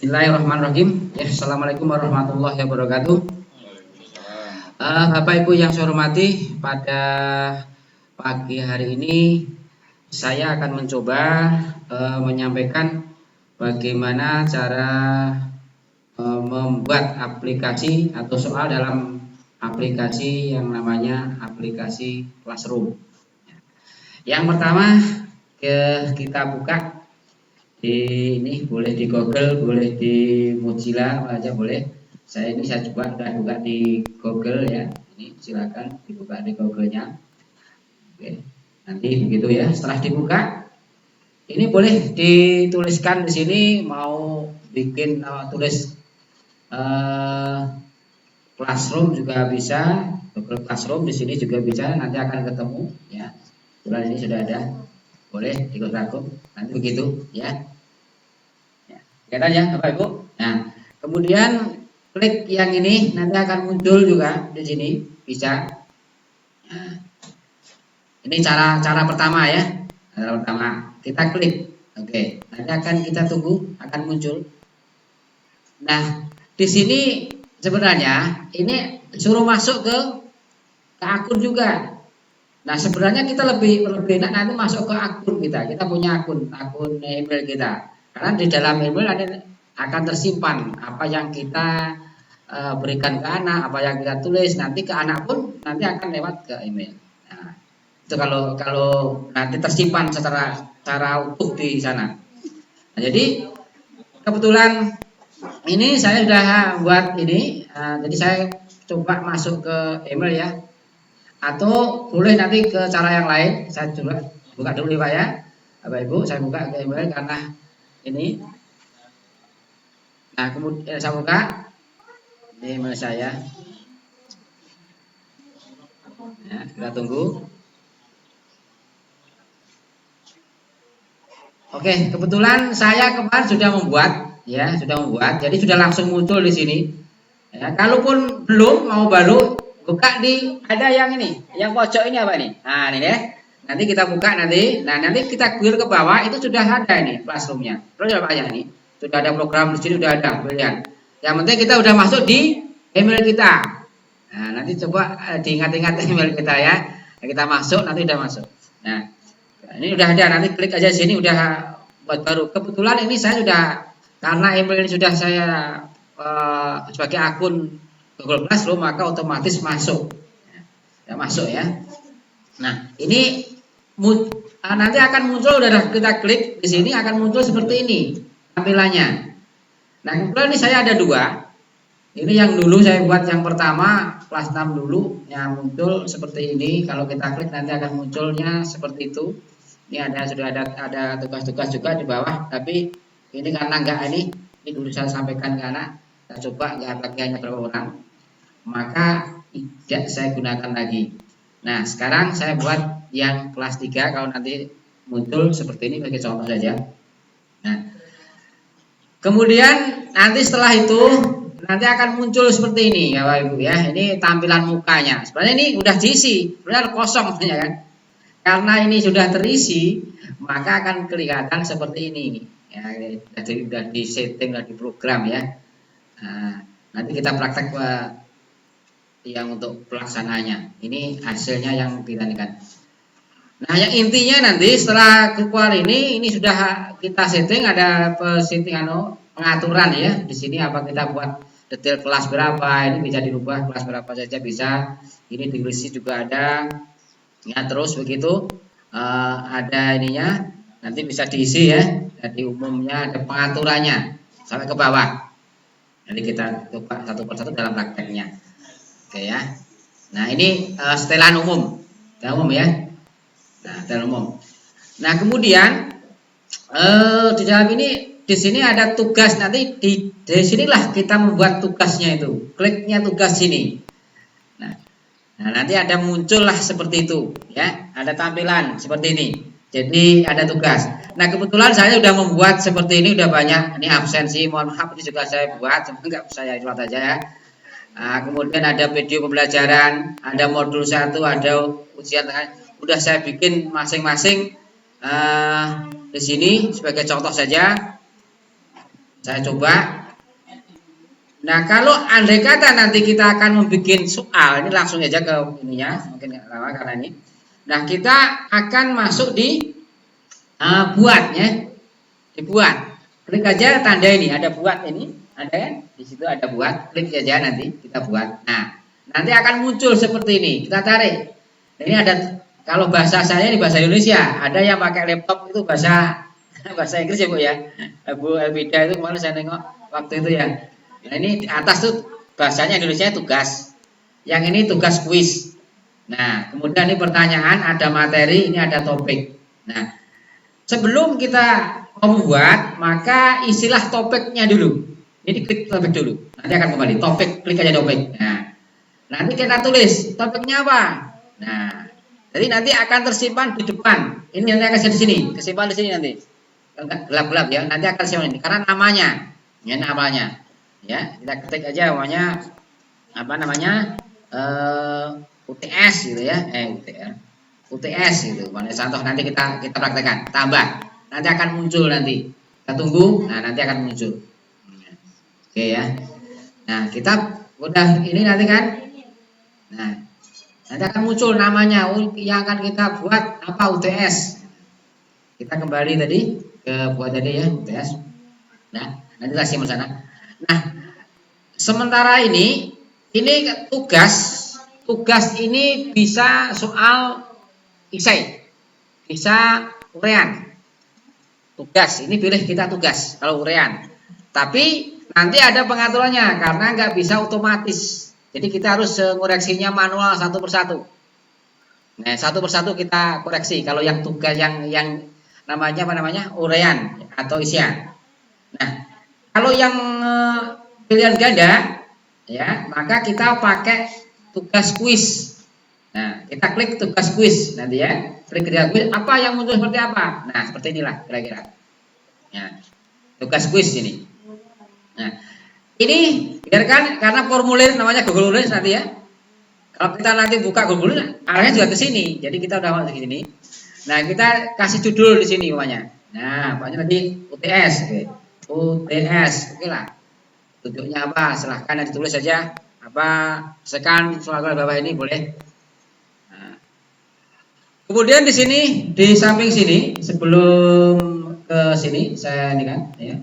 Bismillahirrahmanirrahim. Ya, Assalamualaikum warahmatullahi wabarakatuh. Bapak Ibu yang saya hormati, pada pagi hari ini saya akan mencoba menyampaikan bagaimana cara membuat aplikasi atau soal dalam aplikasi yang namanya aplikasi Classroom. Yang pertama, kita buka ini boleh di Google, boleh di Mozilla apa aja boleh. Saya coba udah buka di Google ya. Ini silakan dibuka di Google-nya. Oke. Nanti begitu ya. Setelah dibuka, ini boleh dituliskan di sini mau bikin tulis Classroom juga bisa, Google Classroom di sini juga bisa. Nanti akan ketemu ya. Setelah ini sudah ada. Boleh ikut rangkum. Nanti begitu ya. Kelihatan ya Bapak Ibu. Nah, kemudian klik yang ini nanti akan muncul juga di sini bisa. Nah, ini cara pertama ya. Cara pertama kita klik. Oke, nanti akan kita tunggu akan muncul. Nah, di sini sebenarnya ini suruh masuk ke akun juga. Nah, sebenarnya kita lebih enak nanti masuk ke akun kita. Kita punya akun email kita. Karena di dalam email akan tersimpan apa yang kita berikan ke anak, apa yang kita tulis nanti ke anak pun nanti akan lewat ke email. Nah, itu kalau nanti tersimpan secara utuh di sana. Nah, jadi kebetulan ini saya sudah buat ini, jadi saya coba masuk ke email ya. Atau boleh nanti ke cara yang lain. Saya coba buka dulu Pak ya, Bapak Ibu. Saya buka ke email karena ini. Nah, kemudian saya buka ini email saya. Ya, kita tunggu. Oke, kebetulan saya kemarin sudah membuat, ya, Jadi sudah langsung muncul di sini. Ya, kalaupun belum mau baru buka ada yang ini, yang pojok ini apa nih? Nah, ini deh. Nanti kita buka nanti. Nah, nanti kita clear ke bawah itu sudah ada ini Classroom-nya. Terus apa ya ini? Sudah ada program di sini sudah ada pilihan. Yang penting kita udah masuk di email kita. Nah, nanti coba diingat-ingat email kita ya. Nah, kita masuk nanti udah masuk. Nah, ini udah ada, nanti klik aja sini udah buat baru. Kebetulan ini saya sudah karena email ini sudah saya sebagai akun Google Classroom maka otomatis masuk. Ya, masuk ya. Nah, ini nanti akan muncul udah kita klik di sini akan muncul seperti ini tampilannya. Nah, kebetulan ini saya ada dua. Ini yang dulu saya buat yang pertama kelas 6 dulu yang muncul seperti ini. Kalau kita klik nanti akan munculnya seperti itu. Ini sudah ada tugas-tugas juga di bawah. Tapi ini karena ini dulu saya sampaikan ke anak. Saya coba lagi hanya berapa orang. Maka tidak saya gunakan lagi. Nah, sekarang saya buat yang kelas 3 kalau nanti muncul seperti ini bagi contoh saja. Nah, kemudian nanti setelah itu nanti akan muncul seperti ini ya Bapak Ibu ya. Ini tampilan mukanya. Sebenarnya ini udah diisi, sebenarnya kosong ya kan. Karena ini sudah terisi, maka akan kelihatan seperti ini. Ya, jadi sudah di setting, sudah di program ya. Nah, nanti kita praktek yang untuk pelaksananya. Ini hasilnya yang kita inginkan. Nah, yang intinya nanti setelah keluar ini sudah kita setting, ada pengaturan ya. Di sini apa kita buat detail kelas berapa, ini bisa dirubah kelas berapa saja bisa. Ini diisi juga ada. Ya, terus begitu ada ininya, nanti bisa diisi ya. Jadi umumnya ada pengaturannya sampai ke bawah. Nanti kita coba satu persatu dalam prakteknya. Oke ya. Nah, ini setelan umum ya. Nah, setelan umum. Nah, kemudian di dalam ini di sini ada tugas, nanti di sinilah kita membuat tugasnya itu. Kliknya tugas sini. Nah, nanti ada muncullah seperti itu ya. Ada tampilan seperti ini. Jadi ada tugas. Nah, kebetulan saya sudah membuat seperti ini, udah banyak. Ini absensi, mohon maaf ini juga saya buat, cuma enggak saya buat aja ya. Nah, kemudian ada video pembelajaran, ada modul 1, ada ujian. Udah saya bikin masing-masing di sini sebagai contoh saja. Saya coba. Nah, kalau andai kata nanti kita akan membuat soal, ini langsung aja ke ininya, mungkin nggak lama karena ini. Nah, kita akan masuk di buat ya, dibuat. Klik aja tanda ini, ada buat ini, ada kan? Di situ ada buat, klik aja nanti kita buat. Nah, nanti akan muncul seperti ini. Kita tarik. Ini ada, kalau bahasa saya ini bahasa Indonesia, ada yang pakai laptop itu bahasa Inggris ya Bu ya. Bu Elvida itu kemarin saya nengok waktu itu ya. Nah, ini di atas tuh bahasanya Indonesia tugas. Yang ini tugas kuis. Nah, kemudian ini pertanyaan, ada materi, ini ada topik. Nah, sebelum kita membuat, maka isilah topiknya dulu. Ini klik topik dulu. Nanti akan kembali topik, klik aja topik. Nah, nanti kita tulis topiknya apa. Nah, jadi nanti akan tersimpan di depan. Ini nanti akan di sini, kesimpan di sini nanti. Gelap-gelap ya, nanti akan simpan ini. Karena namanya, ya namanya. Ya, kita ketik aja namanya apa namanya UTS gitu ya, UTS gitu. Mana contoh nanti kita praktekkan, tambah, nanti akan muncul nanti. Kita tunggu, nah nanti akan muncul. Oke ya. Nah kita udah ini nanti kan, nah nanti akan muncul namanya yang akan kita buat apa UTS. Kita kembali tadi ke buat tadi ya UTS. Nah nanti kita simpan sana. Nah, sementara ini tugas ini bisa soal esai, bisa urean. Tugas ini pilih kita tugas kalau urean. Tapi nanti ada pengaturannya karena nggak bisa otomatis. Jadi kita harus mengoreksinya manual satu persatu. Nah, satu persatu kita koreksi. Kalau yang tugas yang namanya apa namanya urean atau isian. Nah, kalau yang pilihan ganda, ya maka kita pakai tugas kuis. Nah, kita klik tugas kuis nanti ya. Klik tugas kuis, apa yang muncul seperti apa? Nah, seperti inilah kira-kira. Ya, tugas kuis ini. Nah, ini biarkan karena formulir namanya Google Formulir nanti ya. Kalau kita nanti buka Google Formulir, arahnya juga ke sini. Jadi kita udah masuk ke sini. Nah, kita kasih judul di sini pokoknya. Nah, pokoknya nanti UTS, UTS, oke lah. Tunjuknya apa? Silahkan yang ditulis saja. Apa? Sekan soal bawah ini boleh. Nah. Kemudian di sini, di samping sini, sebelum ke sini, saya ini kan, ya.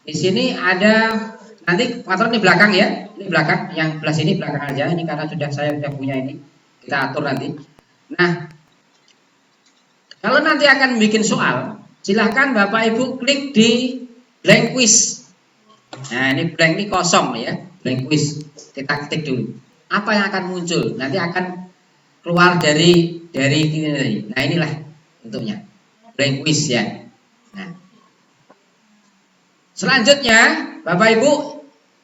Di sini ada nanti pengaturan di belakang ya. Ini belakang, yang belah sini belakang aja. Ini karena saya sudah punya ini. Kita atur nanti. Nah, kalau nanti akan bikin soal, silahkan Bapak Ibu klik di blank quiz. Nah, ini blank ini kosong ya, blank quiz. Kita ketik dulu. Apa yang akan muncul? Nanti akan keluar dari ini. Nah, inilah bentuknya. Blank quiz ya. Nah. Selanjutnya, Bapak Ibu,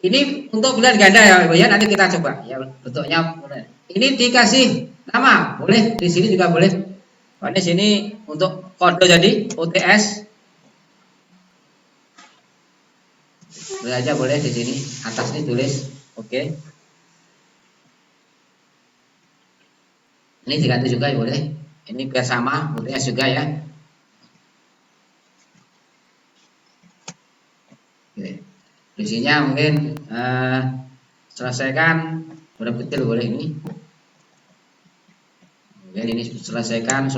ini untuk pilihan ganda ya, Ibu ya. Nanti kita coba ya bentuknya. Ini dikasih nama, boleh di sini juga boleh. Di sini untuk kode jadi UTS. Boleh aja boleh di sini atas ini tulis oke. Ini diganti juga ya boleh. Ini biar sama UTS juga ya. Oke. Isinya mungkin selesaikan huruf kecil boleh ini. Kemudian ini selesaikan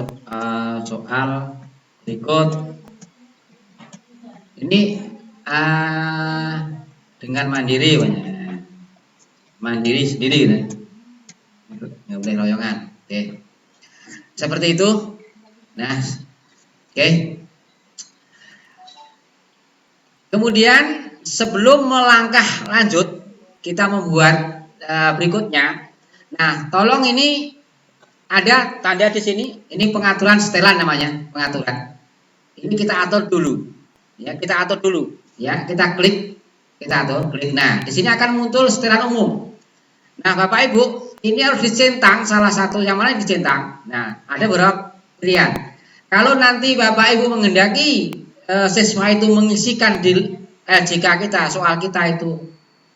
soal berikut. Ini dengan mandiri banyak. Mandiri sendiri gitu. Nggak boleh royongan. Oke. Seperti itu. Nah, oke. Kemudian sebelum melangkah lanjut, kita membuat berikutnya. Nah, tolong ini ada tanda di sini. Ini pengaturan setelan namanya, pengaturan. Ini kita atur dulu. Ya, kita atur dulu. Ya, kita klik, kita atur, klik. Nah, di sini akan muncul setelan umum. Nah, Bapak Ibu, ini harus dicentang salah satu yang mana dicentang. Nah, ada beberapa pilihan. Kalau nanti Bapak Ibu menghendaki siswa itu mengisikan di jika kita soal kita itu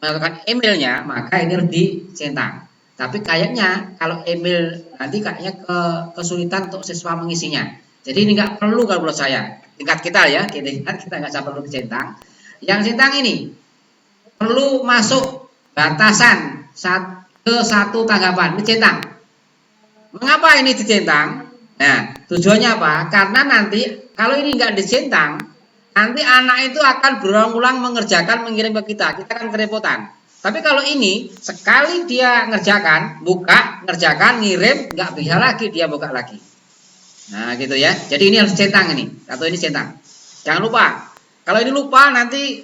melakukan emailnya, maka ini harus dicentang. Tapi kayaknya kalau email nanti kayaknya kesulitan untuk siswa mengisinya. Jadi ini nggak perlu kalau menurut saya. Tingkat kita ya, kita nggak perlu dicentang. Yang centang ini perlu masuk batasan ke satu tanggapan. Ini centang. Mengapa ini dicentang? Nah, tujuannya apa? Karena nanti kalau ini nggak dicentang, nanti anak itu akan berulang-ulang mengirim ke kita. Kita akan kerepotan. Tapi kalau ini sekali dia ngerjakan, buka, ngerjakan, ngirim, nggak bisa lagi dia buka lagi. Nah, gitu ya. Jadi ini harus centang ini. Atau ini centang. Jangan lupa. Kalau ini lupa nanti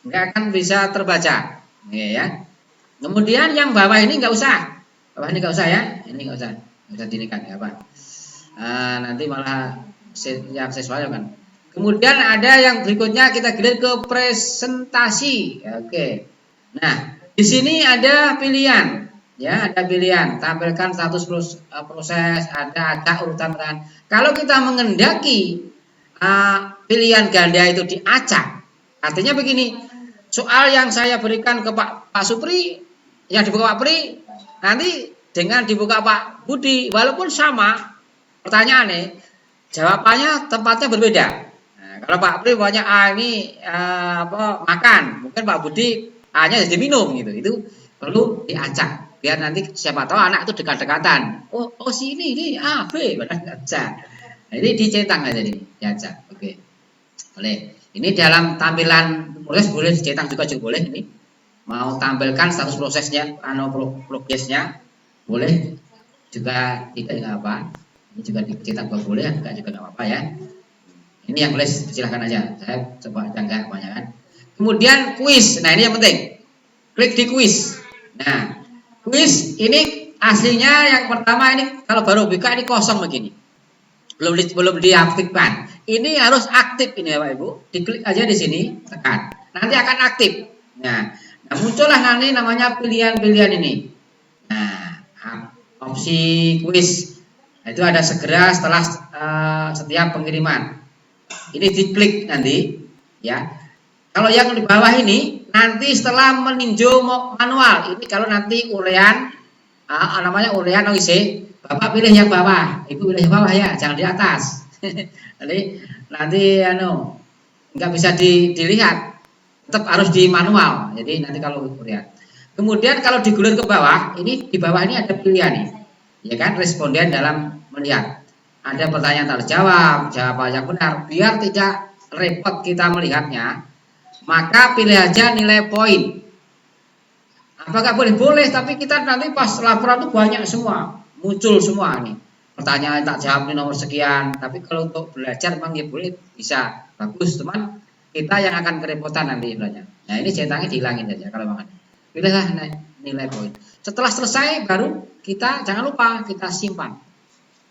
nggak akan bisa terbaca. Ya. Kemudian yang bawah ini nggak usah. Bawah ini nggak usah ya. Ini nggak usah. Nggak usah dinikan ya, Pak. Nanti malah yang sesuai kan. Kemudian ada yang berikutnya kita gelar ke presentasi. Oke. Nah, di sini ada pilihan. Ya, ada pilihan. Tampilkan status proses, ada acak urutan. Kalau kita mengendaki pilihan ganda itu diacak, artinya begini. Soal yang saya berikan ke Pak Supri, yang dibuka Pak Pri, nanti dengan dibuka Pak Budi, walaupun sama pertanyaannya, jawabannya tempatnya berbeda. Nah, kalau Pak Pri banyak ini makan, mungkin Pak Budi A-nya jadi minum gitu. Itu perlu diacak biar nanti siapa tahu anak itu dekat-dekatan. Oh sini ini A B padahal acak. Nah, ini dicetak aja nih, diacak. Oke. Boleh. Ini dalam tampilan proses boleh dicetak juga boleh ini. Mau tampilkan status prosesnya, progresnya boleh juga tidak apa. Ini juga dicetak boleh, enggak juga enggak apa-apa ya. Ini yang boleh silahkan aja. Saya coba enggak banyak kan. Kemudian kuis. Nah, ini yang penting. Klik di kuis. Nah, kuis ini aslinya yang pertama ini kalau baru buka ini kosong begini. Belum diaktifkan. Ini harus aktif ini Bapak Ibu. Diklik aja di sini, tekan. Nanti akan aktif. Nah, muncullah nanti namanya pilihan-pilihan ini. Nah, opsi kuis. Nah, itu ada segera setelah setiap pengiriman. Ini diklik nanti, ya. Kalau yang di bawah ini nanti setelah meninjau manual. Ini kalau nanti urean, namanya urean OIC, Bapak pilih yang bawah, Ibu pilih yang bawah ya, jangan di atas. nanti nggak bisa dilihat, tetap harus di manual. Jadi nanti kalau urean. Kemudian kalau digulir ke bawah, ini di bawah ini ada pilihan nih, ya kan, responden dalam melihat. Ada pertanyaan terjawab, jawaban yang benar, biar tidak repot kita melihatnya. Maka pilih aja nilai poin. Apakah boleh? Boleh, tapi kita nanti pas laporan itu banyak semua, muncul semua nih. Pertanyaan tak jawab ini nomor sekian. Tapi kalau untuk belajar memang ya boleh, bisa bagus, teman. Kita yang akan kerepotan nanti belajar. Nah, ini centangnya dihilangin aja kalau makan. Pilihlah nilai poin. Setelah selesai baru kita jangan lupa kita simpan.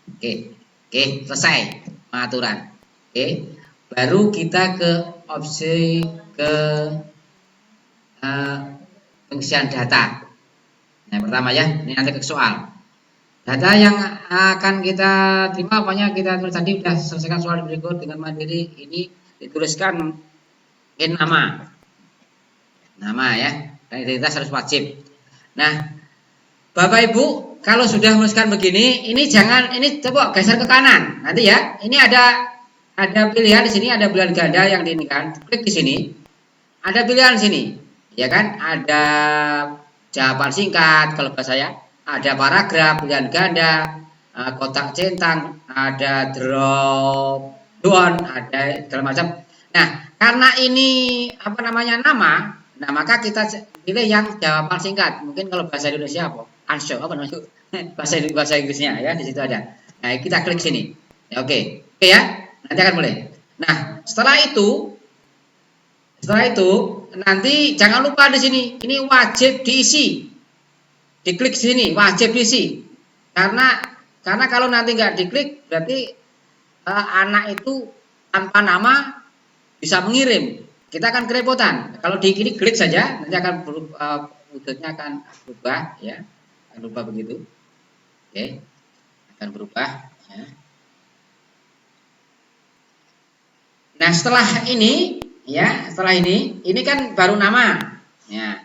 Oke, selesai pengaturan. Oke, baru kita ke opsi pengisian data. Nah, pertama ya, ini nanti ke soal. Data yang akan kita terima apanya kita tulis tadi sudah selesaikan soal berikut dengan mandiri. Ini dituliskan nama ya, dan identitas harus wajib. Nah, Bapak Ibu, kalau sudah menuliskan begini, ini coba geser ke kanan. Nanti ya, ini ada pilihan di sini, ada pilihan ganda yang ini kan. Klik di sini. Ada pilihan sini, ya kan? Ada jawaban singkat kalau bahasa saya, ada paragraf, pilihan ganda, kotak centang, ada drop down, ada segala macam. Nah, karena ini nama, nah maka kita pilih yang jawaban singkat. Mungkin kalau bahasa Indonesia answer bahasa Inggrisnya ya, di situ ada. Nah, kita klik sini. Ya, oke ya, nanti akan mulai. Nah, setelah itu nanti jangan lupa di sini, ini wajib diisi. Diklik sini, wajib diisi. Karena kalau nanti nggak diklik, berarti anak itu tanpa nama bisa mengirim. Kita akan kerepotan. Kalau klik saja, nanti akan wujudnya akan berubah, ya, akan berubah begitu. Oke, akan berubah. Ya. Nah, setelah ini kan baru nama. Ya,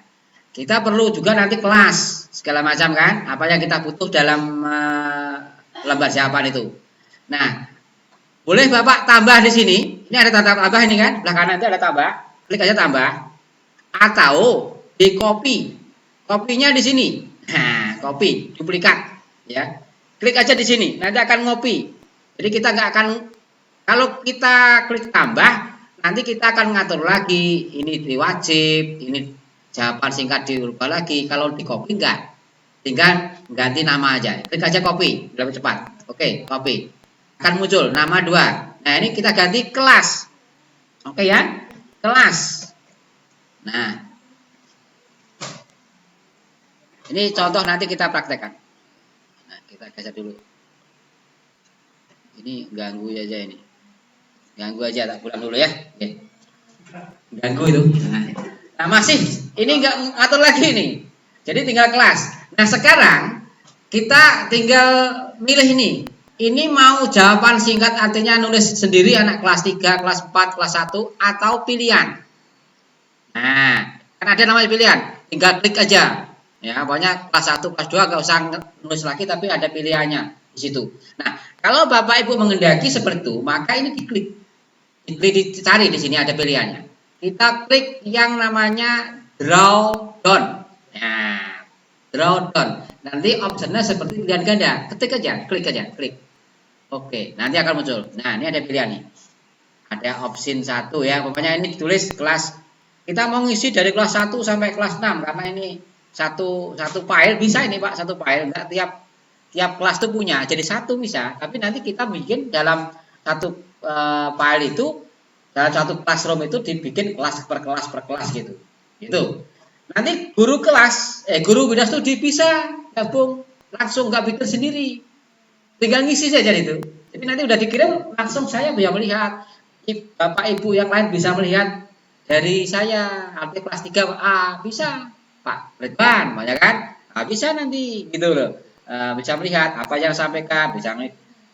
kita perlu juga nanti kelas segala macam kan, apa yang kita butuh dalam lembar jawaban itu. Nah, boleh Bapak tambah di sini. Ini ada tanda tambah ini kan, belah kanan itu ada tambah. klik aja tambah, atau di copy, kopinya di sini. Nah, copy, duplikat, ya. Klik aja di sini, nanti akan ngopi. Jadi kita nggak akan, kalau kita klik tambah, nanti kita akan ngatur lagi, ini wajib, ini jawaban singkat dirubah lagi. Kalau di copy enggak, tinggal ganti nama aja. Klik aja copy, lebih cepat. Oke, copy. Akan muncul nama 2. Nah, ini kita ganti kelas. Oke ya, kelas. Nah, ini contoh nanti kita praktekkan. Nah, kita geser dulu. Ini ganggu aja ini. Ganggu aja, tak pulang dulu ya. Oke. Ganggu itu. Nah, masih ini nggak ngatur lagi nih. Jadi tinggal kelas. Nah, sekarang kita tinggal milih ini. Ini mau jawaban singkat, artinya nulis sendiri anak kelas 3, kelas 4, kelas 1 atau pilihan. Nah, kan ada namanya pilihan. Tinggal klik aja. Ya, pokoknya kelas 1, kelas 2 nggak usah nulis lagi, tapi ada pilihannya di situ. Nah, kalau Bapak Ibu mengendaki seperti itu, maka ini diklik. Dicari di sini ada pilihannya. Kita klik yang namanya draw down. Nah, draw down. Nanti optionnya seperti pilihan ganda. Ketik aja, klik aja, klik. Oke, nanti akan muncul. Nah, ini ada pilihan nih. Ada option 1 ya. Pokoknya ini ditulis kelas. Kita mau ngisi dari kelas 1 sampai kelas 6 karena ini satu file bisa ini Pak, satu file. Enggak tiap kelas itu punya. Jadi satu bisa, tapi nanti kita bikin dalam satu file itu, dalam satu classroom itu dibikin kelas per kelas gitu. Gitu. Nanti guru bidas itu bisa gabung langsung, nggak bikin sendiri, tinggal ngisi saja itu. Jadi nanti udah dikirim langsung saya bisa melihat, Bapak Ibu yang lain bisa melihat dari saya. Arti kelas 3A bisa Pak Ridwan, banyak kan? Nah, bisa nanti gitu loh, bisa melihat apa yang sampaikan, bisa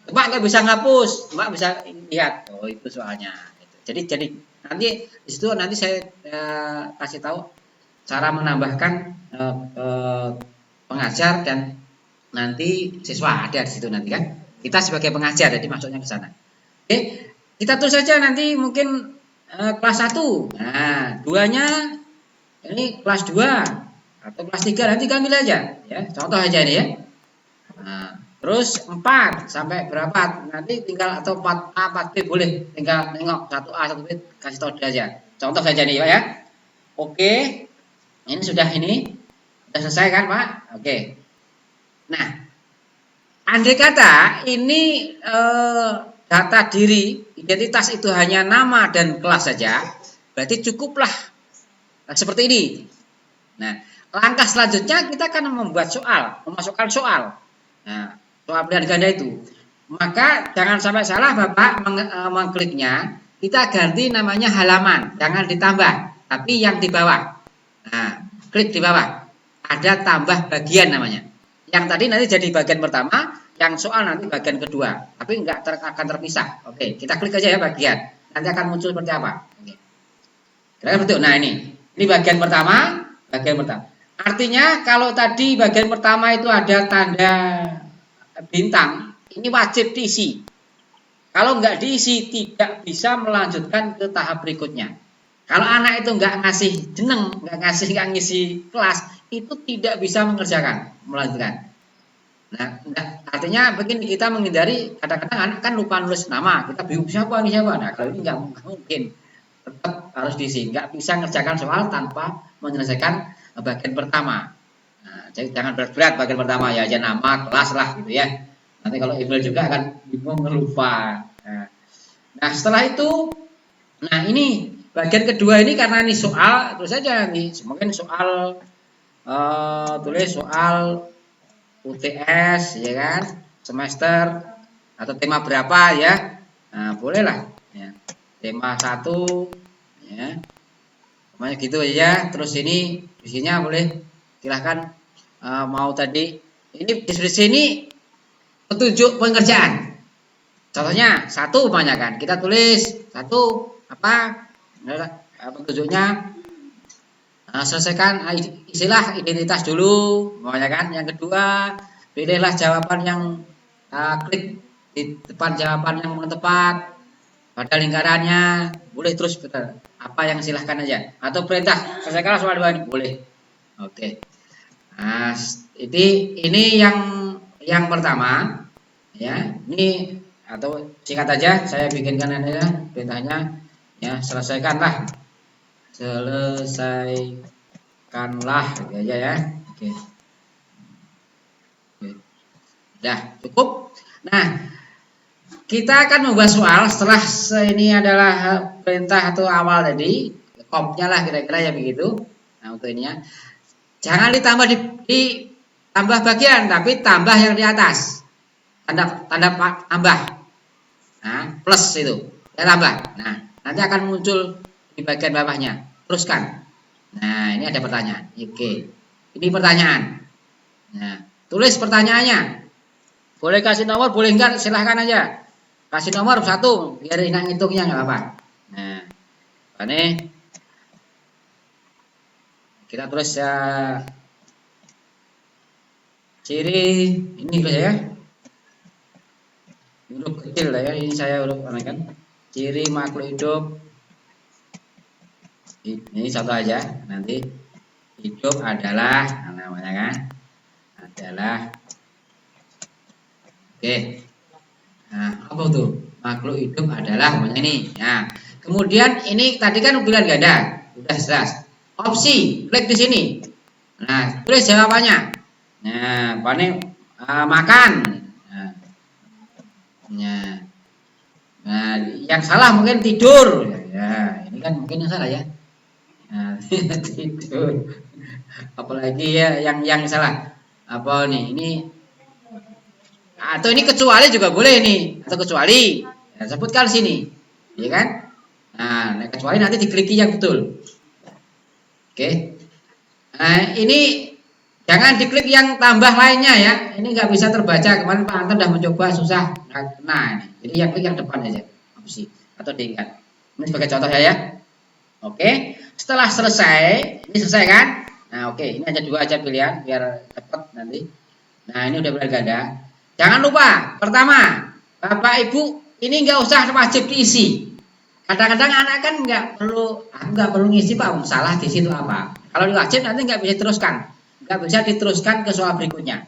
Mbak nggak bisa ngapus, Mbak bisa lihat. Oh itu soalnya. Jadi nanti di situ nanti saya kasih tahu cara menambahkan pengajar dan nanti siswa ada di situ nanti kan. Kita sebagai pengajar jadi masuknya ke sana. Oke, kita tulis saja nanti mungkin kelas 1. Nah, 2-nya ini kelas 2 atau kelas 3 nanti kami aja ya. Contoh aja ini ya. Nah, terus 4 sampai berapa nanti tinggal, atau 4A 4B boleh, tinggal nengok 1A 1B kasih tahu aja. Contoh saja nih Pak ya. Oke. Ini sudah selesai kan Pak? Oke. Nah, andai kata ini data diri identitas itu hanya nama dan kelas saja, berarti cukuplah seperti ini. Nah, langkah selanjutnya kita akan membuat soal, memasukkan soal. Nah, soal pilihan ganda itu. Maka jangan sampai salah Bapak mengkliknya, kita ganti namanya halaman, jangan ditambah, tapi yang di bawah. Nah, klik di bawah. Ada tambah bagian namanya. Yang tadi nanti jadi bagian pertama, yang soal nanti bagian kedua, tapi enggak akan terpisah. Oke, kita klik aja ya bagian. Nanti akan muncul seperti apa. Oke. Kira-kira betul. Nah, ini bagian pertama, Artinya kalau tadi bagian pertama itu ada tanda bintang, ini wajib diisi. Kalau nggak diisi tidak bisa melanjutkan ke tahap berikutnya. Kalau anak itu nggak ngasih jeneng, nggak ngisi kelas, itu tidak bisa melanjutkan. Nah, artinya begini, kita menghindari kadang-kadang anak kan lupa nulis nama, kita bingung siapa. Nah, kalau ini nggak mungkin, tetap harus diisi. Nggak bisa ngerjakan soal tanpa menyelesaikan bagian pertama. Nah, jadi jangan berat-berat bagian pertama ya, aja nama, kelas lah gitu ya. Nanti kalau email juga akan bingung, lupa. Nah, setelah itu, nah ini bagian kedua ini karena ini soal, terus saja nih, mungkin soal tulis soal UTS ya kan, semester atau tema berapa ya. Nah, bolehlah ya. Tema 1 ya. Namanya gitu aja. Terus ini isinya boleh silahkan mau tadi ini deskripsi ini petunjuk pengerjaan. Contohnya 1 umpamanya kan, kita tulis 1 apa petunjuknya, selesaikan istilah identitas dulu umpamanya kan. Yang kedua, pilihlah jawaban yang klik di depan jawaban yang tepat pada lingkarannya. boleh terus betul. Apa yang silahkan aja. Atau perintah, selesaikan soal 2 ini, boleh. Oke. Nah, ini yang pertama, ya. Ini atau singkat aja, saya bikinkan aja perintahnya, ya. Selesaikanlah, gitu aja ya. Oke. Dah cukup. Nah, kita akan membuat soal setelah ini adalah perintah atau awal tadi, kopnya lah kira-kira ya begitu. Nah, untuk ininya jangan ditambah di tambah bagian, tapi tambah yang di atas. Tanda tambah. Nah, plus itu. Ya tambah. Nah, nanti akan muncul di bagian bawahnya. Teruskan. Nah, ini ada pertanyaan. Oke. Ini pertanyaan. Nah, tulis pertanyaannya. Boleh kasih nomor, boleh enggak, silahkan aja. Kasih nomor 1, biar enak ngitungnya nggak apa-apa. Nah, ini kita tulis ya ciri ini ya. Huruf kecil lah ya, ini saya huruf kan. Ciri makhluk hidup. Ini satu aja, nanti hidup adalah namanya kan. Adalah oke. Nah, apa tuh? Makhluk hidup adalah namanya ini. Nah, kemudian ini tadi kan pilihan ganda, udah jelas. Opsi, klik di sini. Nah, tulis jawabannya. Nah, paling makan. Nah, yang salah mungkin tidur. Ya, ini kan mungkin yang salah ya. Nah, tidur. Apalagi ya yang salah. Apa nih? Ini atau ini kecuali juga boleh nih, atau kecuali. Ya, sebutkan sini. Ya kan? Nah, kecuali nanti dikliki yang betul. Oke. Nah, ini jangan diklik yang tambah lainnya ya. Ini nggak bisa terbaca. Kemarin Pak Anton sudah mencoba susah. Nah, ini. Jadi yang klik yang depan aja. Opsi atau diingat. Ini sebagai contoh ya. Oke. Setelah selesai, ini selesai kan? Nah, oke. Ini hanya 2 aja pilihan biar cepat nanti. Nah, ini udah berganda. Jangan lupa, pertama, Bapak Ibu ini nggak usah wajib diisi. Kadang-kadang anak kan nggak perlu ngisi Pak, salah di situ apa. Kalau wajib nanti nggak bisa diteruskan ke soal berikutnya.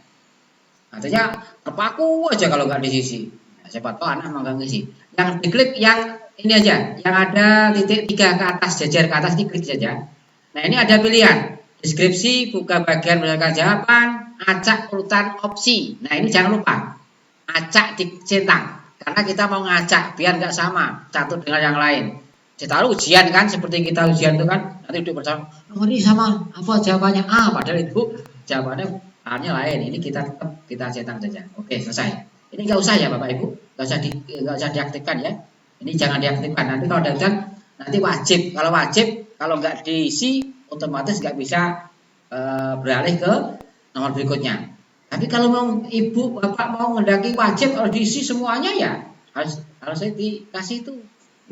Artinya terpaku aja kalau nggak diisi. Nah, siapa tahu anak mau nggak ngisi. Yang diklik yang ini aja, yang ada titik 3 ke atas, jajar ke atas diklik saja. Nah, ini ada pilihan deskripsi, buka bagian berdasarkan jawaban, acak urutan opsi. Nah, ini jangan lupa acak dicentang karena kita mau ngacak biar nggak sama satu dengan yang lain. Taruh ujian kan, seperti kita ujian itu kan nanti udah bersama nomor ini sama apa jawabannya A, padahal itu jawabannya A-nya lain. Ini kita centang saja. Oke, selesai. Ini nggak usah ya Bapak Ibu, nggak usah diaktifkan ya. Ini jangan diaktifkan. Nanti kalau diaktifkan nanti wajib. Kalau nggak diisi otomatis nggak bisa beralih ke nomor berikutnya. Tapi kalau mau ibu bapak mau mendaki wajib kalau diisi semuanya ya harus saya dikasih itu,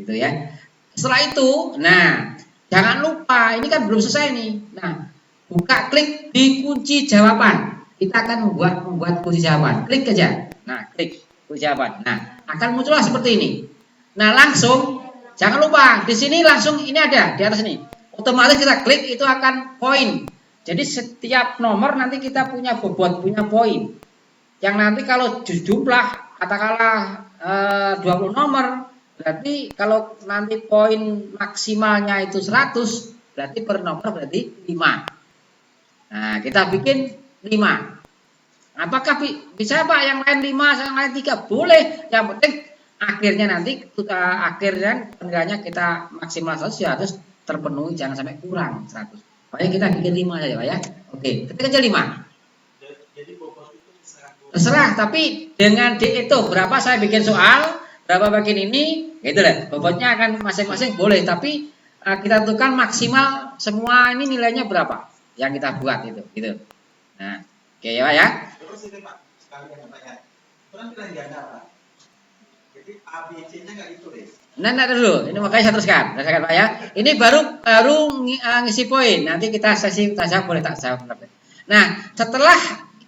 gitu ya. Setelah itu, nah jangan lupa ini kan belum selesai nih. Nah buka klik di kunci jawaban. Kita akan membuat kunci jawaban. Klik aja. Nah klik kunci jawaban. Nah akan muncullah seperti ini. Nah langsung jangan lupa di sini langsung ini ada di atas ini. Otomatis kita klik itu akan poin. Jadi setiap nomor nanti kita punya bobot, punya poin. Yang nanti kalau jumlah katakanlah 20 nomor, berarti kalau nanti poin maksimalnya itu 100, berarti per nomor berarti 5. Nah, kita bikin 5. Apakah bisa Pak yang lain 5, yang lain 3? Boleh. Yang penting akhirnya nanti akhirnya penilaiannya kita maksimal 100 ya harus terpenuhi, jangan sampai kurang 100. Pokoknya kita bikin 5 saja Pak ya. Oke, ketik aja 5. Jadi bobot itu terserah, tapi dengan itu berapa saya bikin soal, berapa bagian ini, gitu lah. Bobotnya akan masing-masing boleh, tapi kita tentukan maksimal semua ini nilainya berapa yang kita buat itu, gitu. Nah, oke ya Pak ya. Terus ini Pak, sekalian Pak ya. Terus pilihan ganda Pak. Jadi A, B, C-nya nggak ditulis. Nah, dulu. Ini makanya saya teruskan. Pak ya. Ini baru ngisi poin. Nanti kita sesi saja boleh tak jawab. Nah, setelah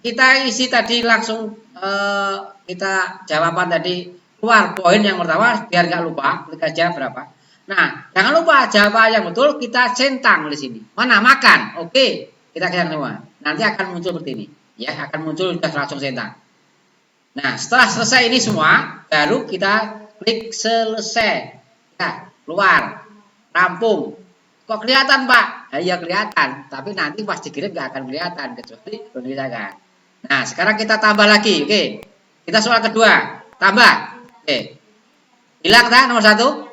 kita isi tadi langsung kita jawaban tadi keluar poin yang pertama biar nggak lupa, klik aja berapa. Nah, jangan lupa jawaban yang betul kita centang di sini. Mana makan? Oke, kita kira semua. Nanti akan muncul seperti ini. Ya, akan muncul kita langsung centang. Nah, setelah selesai ini semua, baru kita klik selesai. Nah, keluar, rampung. Kok kelihatan, Pak? Ya, iya kelihatan, tapi nanti pas dikirim nggak akan kelihatan kecuali penulisan. Nah, sekarang kita tambah lagi. Oke, kita soal kedua, tambah. Oke, hilang kan nomor 1?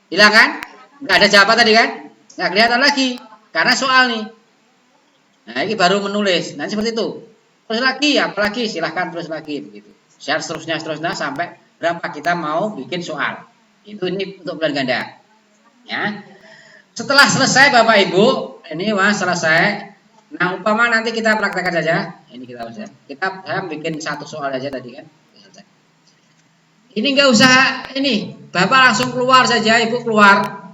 Hilang kan? Nggak ada jawaban tadi kan? Nggak kelihatan lagi karena soal nih. Nah, ini baru menulis. Nah, seperti itu. Terus lagi, apalagi silahkan terus lagi begitu. Share seterusnya sampai berapa kita mau bikin soal. Itu ini untuk bulan ganda. Ya. Setelah selesai Bapak Ibu, ini Mas selesai. Nah, umpama nanti kita praktekkan saja. Ini kita bisa. Saya bikin satu soal aja tadi kan. Ini nggak usah ini. Bapak langsung keluar saja, Ibu keluar.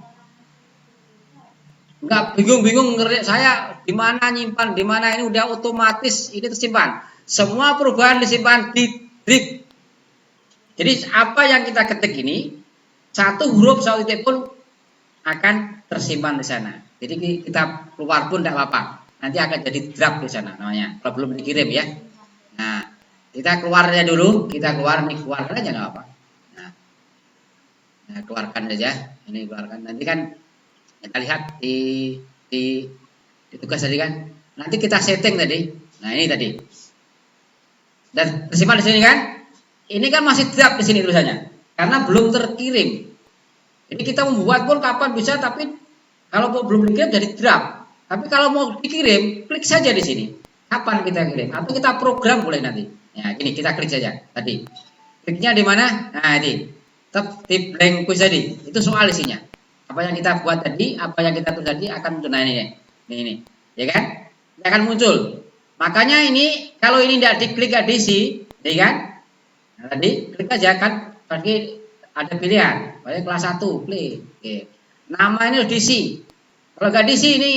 Nggak bingung-bingung ngerti saya di mana nyimpan, di mana ini udah otomatis ini tersimpan. Semua perubahan disimpan di drift. Jadi apa yang kita ketik ini, satu huruf satu titik pun akan tersimpan di sana. Jadi kita keluar pun tidak apa-apa. Nanti akan jadi draft di sana namanya. Kalau belum dikirim ya. Nah, kita keluarnya dulu, kita keluarkan aja nggak apa. Nah, keluarkan aja. Ini keluarkan. Nanti kan kita lihat di tugas tadi kan. Nanti kita setting tadi. Nah, ini tadi. Dan tersimpan di sini kan? Ini kan masih draft di sini tulisannya. Karena belum terkirim. Jadi kita membuat pun kapan bisa, tapi kalau belum dikirim jadi draft. Tapi kalau mau dikirim, klik saja di sini. Kapan kita kirim? Atau kita program boleh nanti. Ya, gini kita klik saja tadi. Kliknya di mana? Nah, ini. Tetap di blank quiz tadi. Itu soal isinya. Apa yang kita buat tadi, apa yang kita tulis tadi akan muncul. Nah, ini. Ya kan? Ini akan muncul. Makanya ini kalau ini tidak diklik nggak diisi, ya kan? Nah, tadi klik aja kan. Tadi ada pilihan. Baik kelas 1, klik. Oke. Nama ini harus diisi. Kalau nggak diisi ini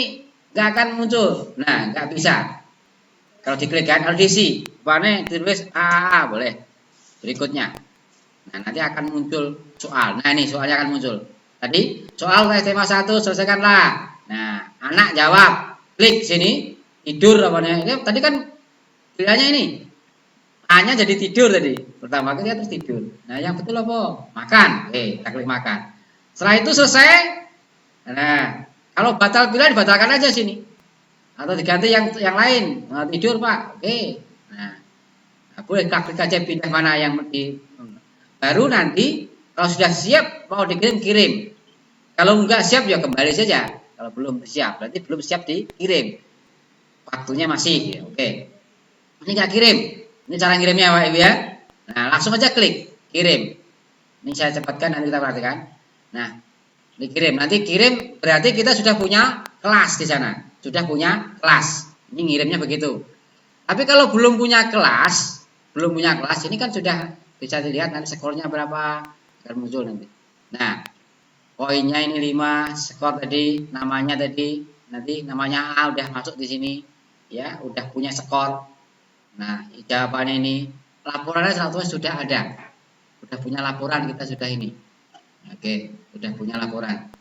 nggak akan muncul. Nah, nggak bisa. Kalau diklik kan harus diisi. Warnanya ditulis A boleh. Berikutnya. Nah, nanti akan muncul soal. Nah, ini soalnya akan muncul. Tadi soal tema 1 selesaikanlah. Nah, anak jawab. Klik sini. Tidur apa namanya? Ini tadi kan pilihannya ini. A-nya jadi tidur tadi. Pertama kali dia terus tidur. Nah, yang betul apa? Makan. Kita klik makan. Setelah itu selesai. Nah, kalau batal pilihan dibatalkan aja sini. Atau diganti yang lain. Nah, tidur, Pak. Nah, boleh klik aja pindah mana yang di. Baru nanti kalau sudah siap mau dikirim kirim. Kalau enggak siap ya kembali saja. Kalau belum siap berarti belum siap dikirim. Waktunya masih. Ya, oke. Ini enggak kirim. Ini cara ngirimnya Pak Ibu ya. Nah, langsung aja klik kirim. Ini saya cepatkan nanti kita perhatikan. Nah, dikirim. Nanti kirim berarti kita sudah punya kelas di sana. Sudah punya kelas. Ini ngirimnya begitu. Tapi kalau belum punya kelas, ini kan sudah bisa dilihat nanti skornya berapa akan muncul nanti. Nah, poinnya ini 5, skor tadi, namanya tadi, nanti namanya A udah masuk di sini. Ya, udah punya skor. Nah, jawabannya ini laporannya sudah ada. Sudah punya laporan kita sudah ini. Oke, sudah punya laporan.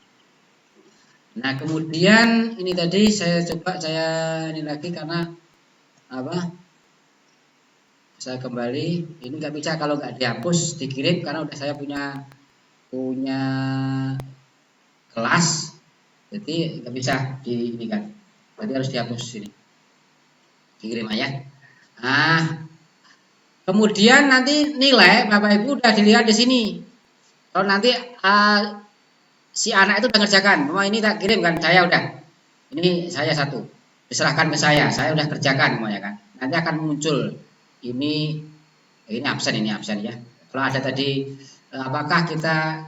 Nah, kemudian ini tadi saya ini lagi karena apa? Saya kembali. Ini nggak bisa kalau nggak dihapus dikirim karena udah saya punya kelas. Jadi nggak bisa ini kan. Berarti harus dihapus sini. Dikirim aja. Nah, kemudian nanti nilai Bapak Ibu udah dilihat di sini. Kalau nanti si anak itu udah ngerjakan, ini tak kirim kan, saya udah. Ini saya satu, diserahkan ke saya udah kerjakan semuanya kan. Nanti akan muncul ini absen ya. Kalau ada tadi apakah kita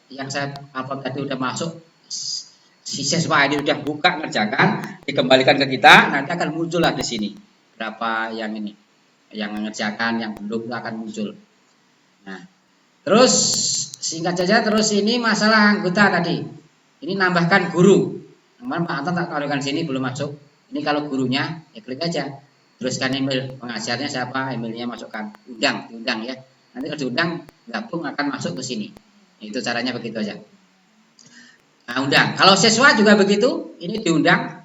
yang saya upload tadi udah masuk, si siswa ini udah buka ngerjakan, dikembalikan ke kita, nanti akan muncul lah di sini. Berapa yang ini yang mengerjakan, yang belum akan muncul. Nah, terus singkat saja, terus ini masalah anggota tadi. Ini nambahkan guru. Kemarin Pak Anton tak taruhkan sini belum masuk. Ini kalau gurunya ya klik aja. Teruskan email pengajarnya siapa, emailnya masukkan, diundang ya. Nanti kalau diundang gabung akan masuk ke sini. Itu caranya begitu aja. Nah, undang. Kalau siswa juga begitu, ini diundang,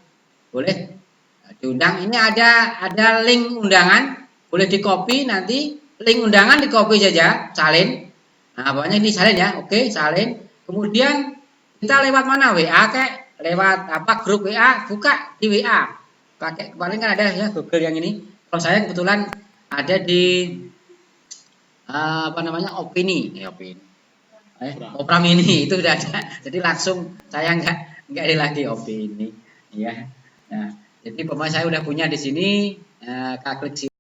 boleh diundang. Ini ada link undangan, boleh di copy nanti link undangan di copy saja, salin. Nah, pokoknya ini salin ya, oke, salin. Kemudian kita lewat mana WA kayak lewat apa grup WA, buka di WA. Pakai kemarin kan ada ya Google yang ini. Kalau saya kebetulan ada di apa namanya opini, opini. Opera Mini itu sudah ada. Jadi langsung saya nggak ada lagi opini, ya. Nah, jadi pemain saya udah punya di sini. Kak klik sini.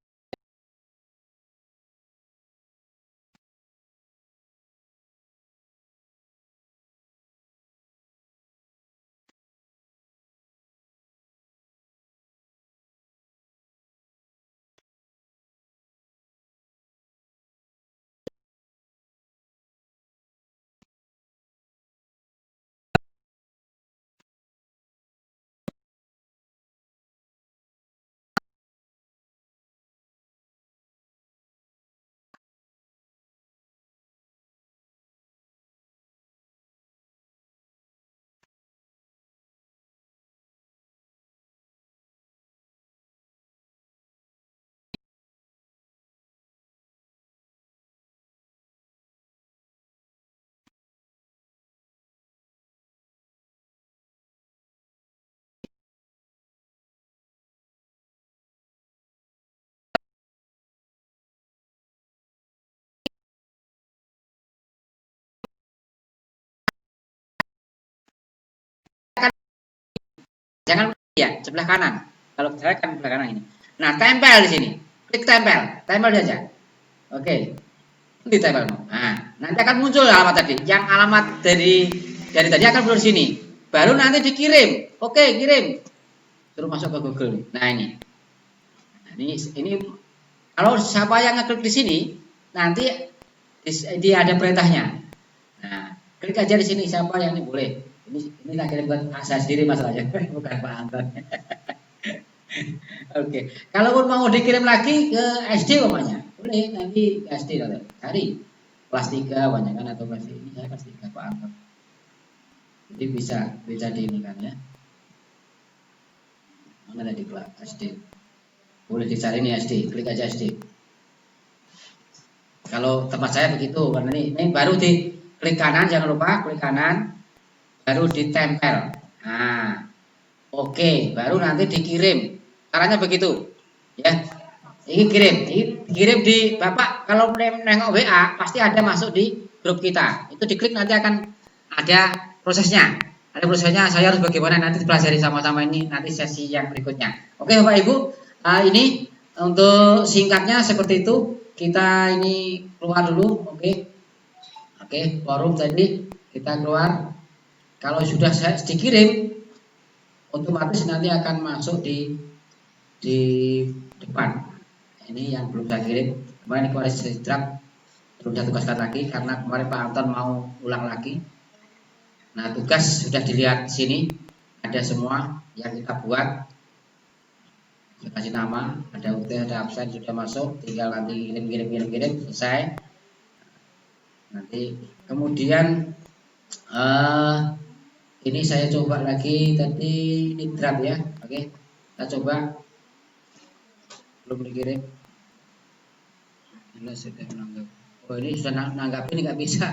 Jangan ya sebelah kanan. Kalau saya kan sebelah kanan ini. Nah, tempel di sini. Klik tempel, tempel saja. Oke, ditempel. Nah, nanti akan muncul alamat tadi. Yang alamat dari tadi akan muncul di sini. Baru nanti dikirim. Oke, kirim. Suruh masuk ke Google nih. Nah, ini. Nah, ini kalau siapa yang ngeklik di sini, nanti dia ada perintahnya. Nah, klik aja di sini siapa yang ini boleh. Ini tak kirim buat saya sendiri masalahnya, bukan Pak Anton. Oke, kalaupun mau dikirim lagi ke SD umpamanya, boleh nanti ke SD cari kelas 3 banyak kan atau kelas ini saya kelas 3 Pak Anton. Jadi bisa di ini kan ya. Mana tadi kelas SD? Boleh dicari nih SD, klik aja SD. Kalau tempat saya begitu, karena ini baru di klik kanan, jangan lupa klik kanan, baru ditempel. Nah, oke, baru nanti dikirim. Caranya begitu, ya. Ini kirim di Bapak. Kalau nengok WA, pasti ada masuk di grup kita. Itu diklik nanti akan ada prosesnya. Ada prosesnya. Saya harus bagaimana nanti dipelajari sama-sama ini nanti sesi yang berikutnya. Oke, Bapak Ibu, ini untuk singkatnya seperti itu. Kita ini keluar dulu, oke, forum tadi kita keluar. Kalau sudah dikirim, otomatis nanti akan masuk di depan. Ini yang belum saya kirim. Kemarin koreksi draft belum saya tugaskan lagi karena kemarin Pak Anton mau ulang lagi. Nah, tugas sudah dilihat sini, ada semua yang kita buat. Saya kasih nama, ada UT, ada absen sudah masuk, tinggal nanti kirim selesai. Nanti kemudian ini saya coba lagi tadi ini draft ya, oke, kita coba belum dikirim. Ini sudah menanggap. Oh, ini sudah menanggap, ini nggak bisa.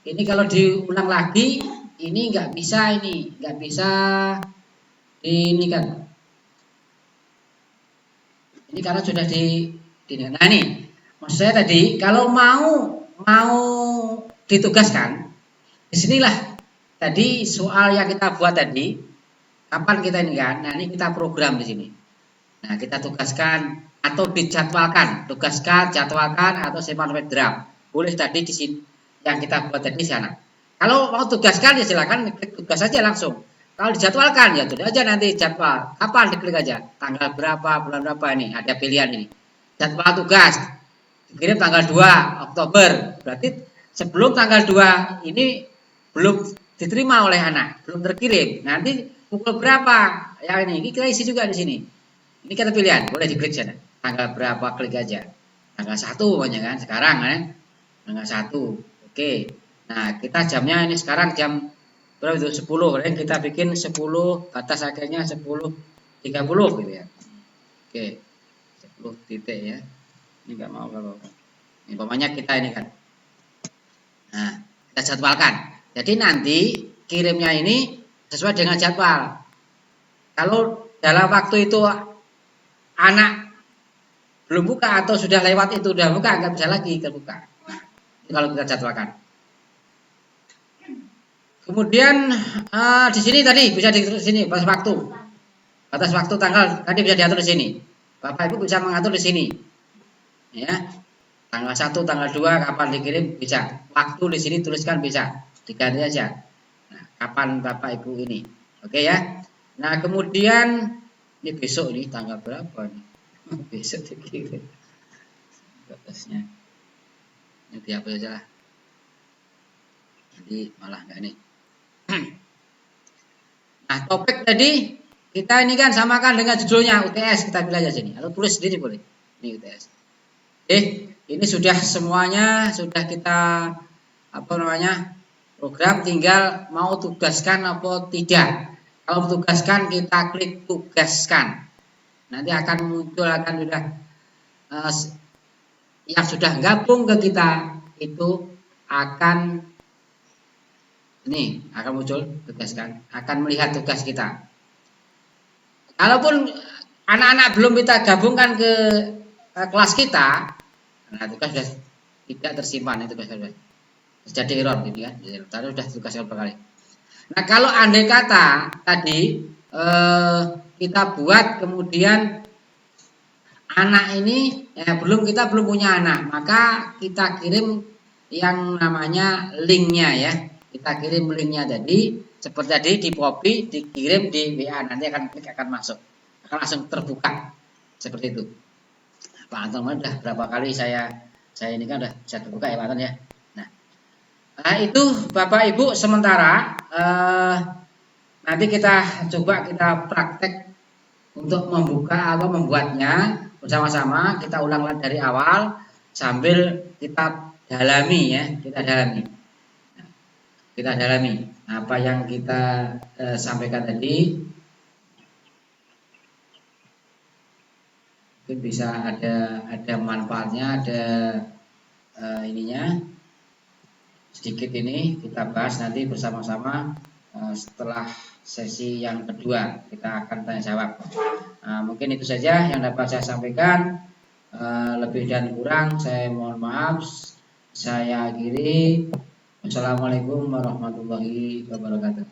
Ini kalau diulang lagi, ini nggak bisa, ini kan. Ini karena sudah nah ini, maksud saya tadi kalau mau ditugaskan, disinilah tadi soal yang kita buat tadi, kapan kita ini kan, nah ini kita program di sini. Nah, kita tugaskan atau dijadwalkan, jadwalkan atau simpan draft. Boleh tadi di sini yang kita buat tadi di sana. Kalau mau tugaskan ya silakan klik tugas saja langsung. Kalau dijadwalkan ya sudah aja nanti jadwal. Kapan diklik aja? Tanggal berapa, bulan berapa ini? Ada pilihan ini. Jadwal tugas. Dikirim tanggal 2 Oktober. Berarti sebelum tanggal 2 ini belum diterima oleh anak, belum terkirim. Nanti pukul berapa? Ya ini kita isi juga di sini. Ini kita pilihan, boleh diklik sana. Tanggal berapa klik aja. Tanggal 1 banyak kan sekarang kan. Tanggal 1. Oke. Nah, kita jamnya ini sekarang jam berapa itu 10 ya, kita bikin 10 batas akhirnya 10 30 gitu ya. Oke, 10 titik ya. Ini enggak mau kalau ini pokoknya kita ini kan. Nah, kita jadwalkan. Jadi nanti kirimnya ini sesuai dengan jadwal. Kalau dalam waktu itu anak belum buka atau sudah lewat itu udah buka, nggak bisa lagi terbuka. Nah, ini kalau kita jadwalkan. Kemudian di sini tadi bisa di sini batas waktu. Batas waktu tanggal tadi bisa diatur di sini. Bapak Ibu bisa mengatur di sini. Ya. Tanggal 1, tanggal 2 kapan dikirim bisa. Waktu di sini tuliskan bisa. Diganti aja. Nah, kapan Bapak Ibu ini. Oke ya. Nah, kemudian ini besok nih tanggal berapa nih? Besok dikirim. Batasnya. Ini dihapus aja lah. Jadi malah enggak nih. Nah, topik tadi kita ini kan samakan dengan judulnya UTS, kita pilih aja sini atau tulis sendiri boleh. Ini UTS. Ini sudah semuanya sudah kita program, tinggal mau tugaskan apa tidak. Kalau tugaskan kita klik tugaskan. Nanti akan muncul sudah yang sudah gabung ke kita itu akan ini akan muncul tugaskan, akan melihat tugas kita. Kalaupun anak-anak belum kita gabungkan ke kelas kita, nah tugas sudah tidak tersimpan, itu tugas sudah jadi error gitu kan, tadi sudah tugas berapa kali. Nah kalau andai kata tadi kita buat kemudian anak ini kita belum punya anak, maka kita kirim yang namanya linknya ya. Kita kirim linknya tadi seperti tadi di copy, dikirim di WA, nanti akan klik akan masuk, akan langsung terbuka seperti itu. Pak Anton udah berapa kali saya ini kan udah bisa terbuka ya Pak Anton ya. Nah itu Bapak Ibu sementara nanti kita coba kita praktek untuk membuka atau membuatnya bersama-sama. Kita ulang dari awal sambil kita dalami ya, kita dalami apa yang kita sampaikan tadi. Mungkin bisa ada manfaatnya, ada ininya sedikit ini kita bahas nanti bersama-sama setelah sesi yang kedua kita akan tanya jawab. Mungkin itu saja yang dapat saya sampaikan. Lebih dan kurang saya mohon maaf. Saya akhiri. Wassalamualaikum warahmatullahi wabarakatuh.